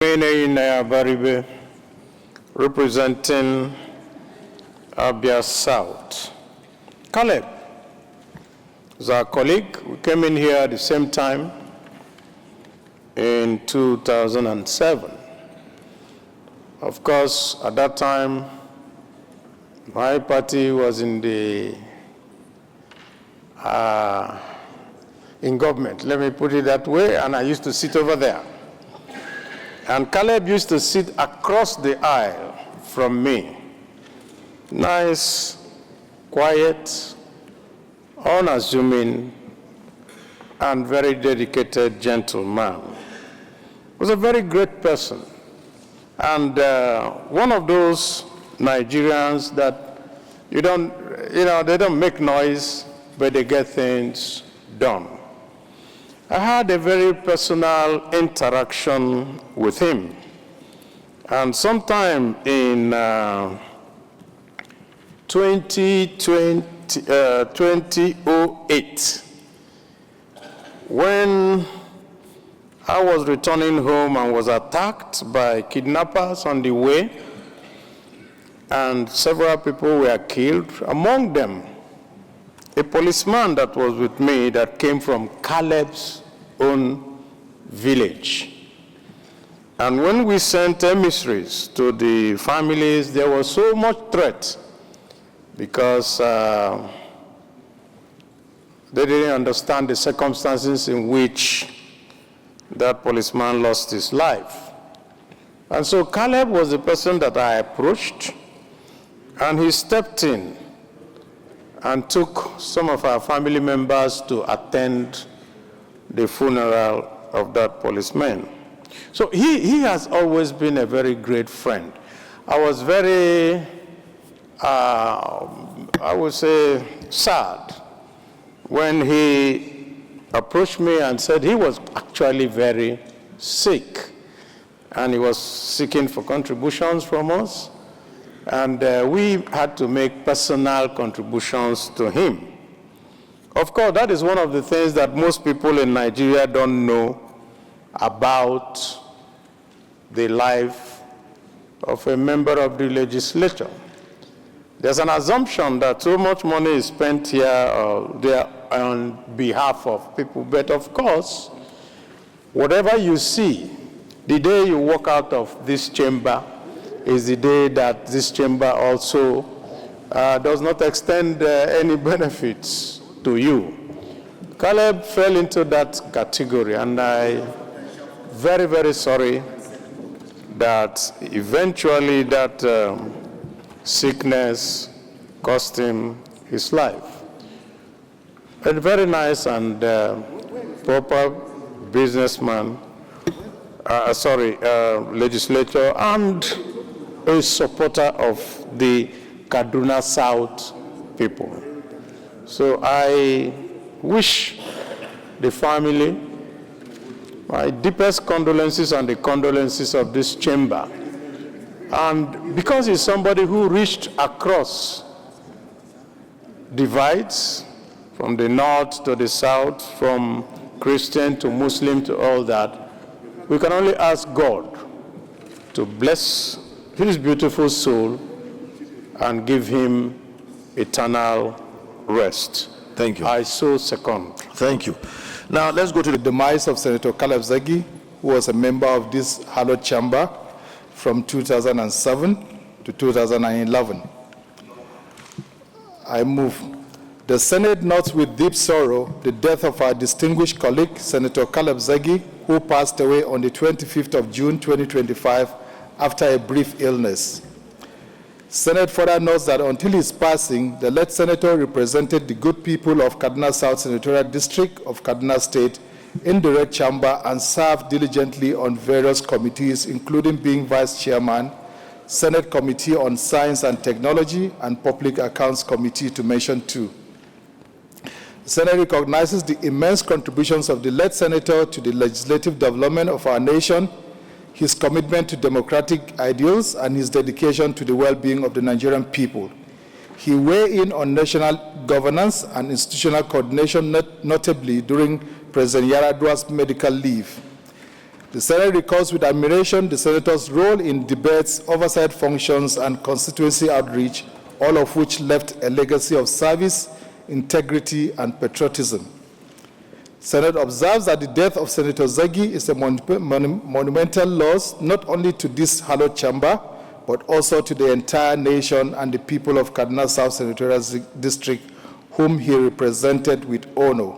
In Abaribe, representing Abia South. Caleb is our colleague. We came in here at the same time in 2007. Of course, at that time, my party was in government, let me put it that way, and I used to sit over there. And Caleb used to sit across the aisle from me. Nice, quiet, unassuming, and very dedicated gentleman. Was a very great person. And one of those Nigerians that they don't make noise, but they get things done. I had a very personal interaction with him. And sometime in 2008, when I was returning home and was attacked by kidnappers on the way, and several people were killed, among them a policeman that was with me that came from Caleb's own village. And when we sent emissaries to the families, there was so much threat because they didn't understand the circumstances in which that policeman lost his life. And so Caleb was the person that I approached, and he stepped in and took some of our family members to attend the funeral of that policeman. So he has always been a very great friend. I was very, I would say, sad when he approached me and said he was actually very sick, and he was seeking for contributions from us. And we had to make personal contributions to him. Of course, that is one of the things that most people in Nigeria don't know about the life of a member of the legislature. There's an assumption that so much money is spent here or there on behalf of people. But of course, whatever you see, the day you walk out of this chamber, is the day that this chamber also does not extend any benefits to you. Caleb fell into that category, and I'm very, very sorry that eventually that sickness cost him his life. A very nice and proper businessman, legislator, and a supporter of the Kaduna South people. So I wish the family my deepest condolences and the condolences of this chamber. And because he's somebody who reached across divides from the north to the south, from Christian to Muslim to all that, we can only ask God to bless his beautiful soul and give him eternal rest. Thank you. I so second. Thank you. Now let's go to the demise of Senator Caleb Zagi, who was a member of this hallowed chamber from 2007 to 2011. I move. The Senate notes with deep sorrow the death of our distinguished colleague, Senator Caleb Zagi, who passed away on the 25th of June 2025 after a brief illness. Senate further notes that until his passing, the late senator represented the good people of Kaduna South Senatorial District of Kaduna State in the Red Chamber and served diligently on various committees, including being vice chairman, Senate Committee on Science and Technology, and Public Accounts Committee, to mention two. The Senate recognizes the immense contributions of the late senator to the legislative development of our nation, his commitment to democratic ideals, and his dedication to the well-being of the Nigerian people. He weighed in on national governance and institutional coordination, notably during President Yar'Adua's medical leave. The Senate recalls with admiration the Senator's role in debates, oversight functions, and constituency outreach, all of which left a legacy of service, integrity, and patriotism. Senate observes that the death of Senator Zagi is a monumental loss not only to this hallowed chamber, but also to the entire nation and the people of Kaduna South Senatorial District, whom he represented with honor.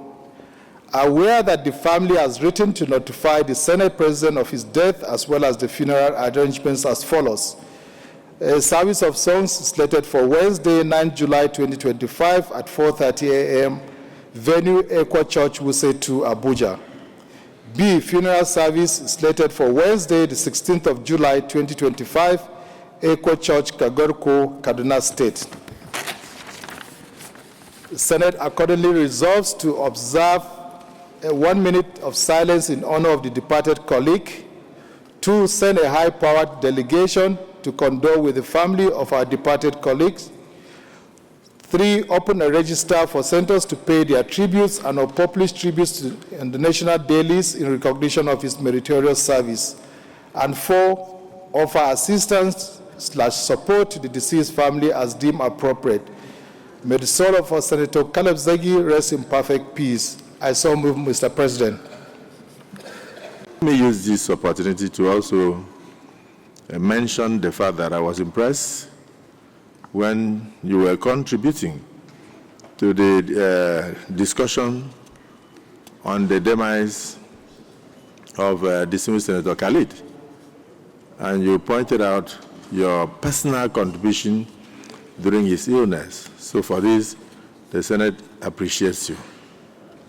Aware that the family has written to notify the Senate President of his death, as well as the funeral arrangements as follows. A service of songs slated for Wednesday, 9 July 2025 at 4:30 a.m., venue Ekwa Church, Wuse 2, Abuja. B, funeral service slated for Wednesday, the 16th of July 2025, Ekwa Church, Kagorko, Kaduna State. The Senate accordingly resolves to observe a 1 minute of silence in honor of the departed colleague. 2, send a high-powered delegation to condole with the family of our departed colleagues. 3, open a register for senators to pay their tributes and or publish tributes in the national dailies in recognition of his meritorious service. And 4, offer assistance/support to the deceased family as deemed appropriate. May the soul of our Senator Caleb Zagi rest in perfect peace. I so move, Mr. President. Let me use this opportunity to also mention the fact that I was impressed when you were contributing to the discussion on the demise of distinguished Senator Khalid. And you pointed out your personal contribution during his illness. So for this, the Senate appreciates you.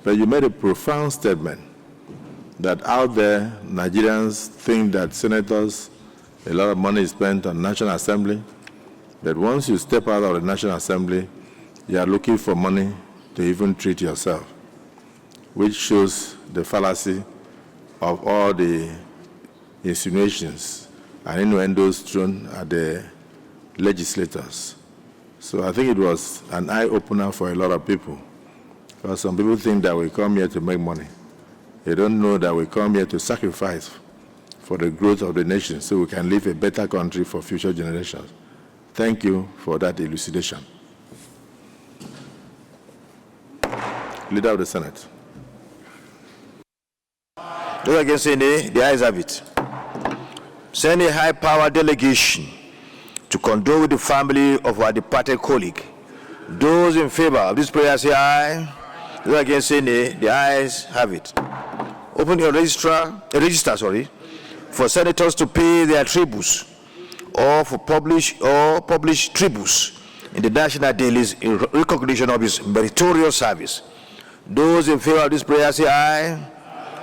But you made a profound statement that out there, Nigerians think that senators, a lot of money is spent on National Assembly, that once you step out of the National Assembly, you are looking for money to even treat yourself, which shows the fallacy of all the insinuations and innuendos thrown at the legislators. So I think it was an eye-opener for a lot of people. Because some people think that we come here to make money. They don't know that we come here to sacrifice for the growth of the nation so we can leave a better country for future generations. Thank you for that elucidation. Leader of the Senate. Those against any, the ayes have it. Send a high-power delegation to condole with the family of our departed colleague. Those in favor of this prayer say aye. Those against say nay, the ayes have it. Open your register, for senators to pay their tributes or for publish tributes in the national dailies in recognition of his meritorious service. Those in favor of this prayer say aye.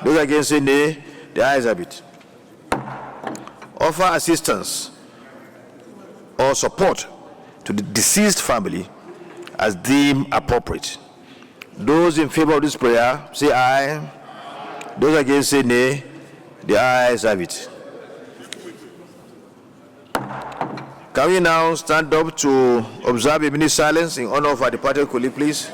Those against say nay, the ayes have it. Offer assistance or support to the deceased family as deemed appropriate. Those in favor of this prayer say aye. Those against say nay. The ayes have it. Can we now stand up to observe a minute silence in honor of our departed colleague, please?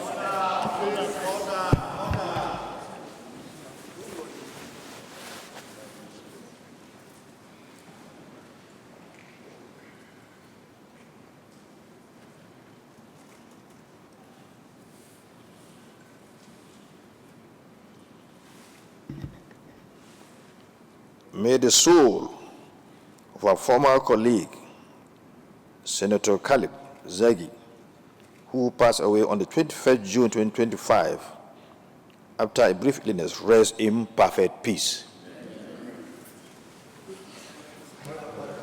May the soul of our former colleague, Senator Caleb Zagi, who passed away on the 21st June 2025 after a brief illness, rest in perfect peace.